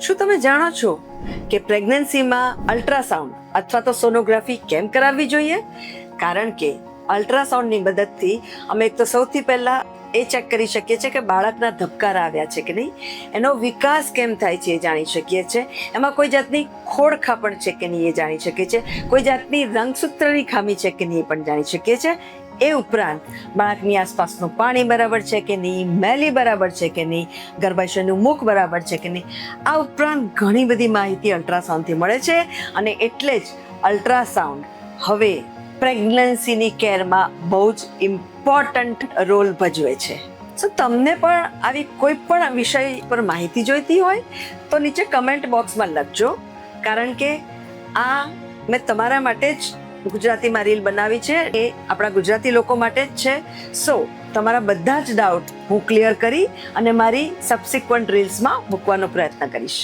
શું તમે જાણો છો કે પ્રેગ્નન્સીમાં અલ્ટ્રાસાઉન્ડ અથવા તો સોનોગ્રાફી કેમ કરાવવી જોઈએ? કારણ કે અલ્ટ્રાસાઉન્ડની મદદથી અમે એક તો સૌથી પહેલા એ ચેક કરી શકીએ છીએ કે બાળકના ધબકારા આવ્યા છે કે નહીં, એનો વિકાસ કેમ થાય છે એ જાણી શકીએ છીએ, એમાં કોઈ જાતની ખોડખાપણ છે કે નહીં એ જાણી શકીએ છીએ, કોઈ જાતની રંગસૂત્રની ખામી છે કે નહીં એ પણ જાણી શકીએ છીએ. એ ઉપરાંત બાળકની આસપાસનું પાણી બરાબર છે કે નહીં, મેલી બરાબર છે કે નહીં, ગર્ભાશયનું મુખ બરાબર છે કે નહીં, આ ઉપરાંત ઘણી બધી માહિતી અલ્ટ્રાસાઉન્ડથી મળે છે. અને એટલે જ અલ્ટ્રાસાઉન્ડ હવે પ્રેગ્નન્સીની કેરમાં બહુ જ ઇમ્પોર્ટન્ટ રોલ ભજવે છે. સો તમને પણ આવી કોઈ પણ વિષય પર માહિતી જોઈતી હોય તો નીચે કમેન્ટ બોક્સમાં લખજો, કારણ કે આ મેં તમારા માટે જ ગુજરાતીમાં રીલ બનાવી છે, એ આપણા ગુજરાતી લોકો માટે જ છે. સો તમારા બધા જ ડાઉટ હું ક્લિયર કરી અને મારી સબસિક્વન્ટ રીલ્સમાં મૂકવાનો પ્રયત્ન કરીશ.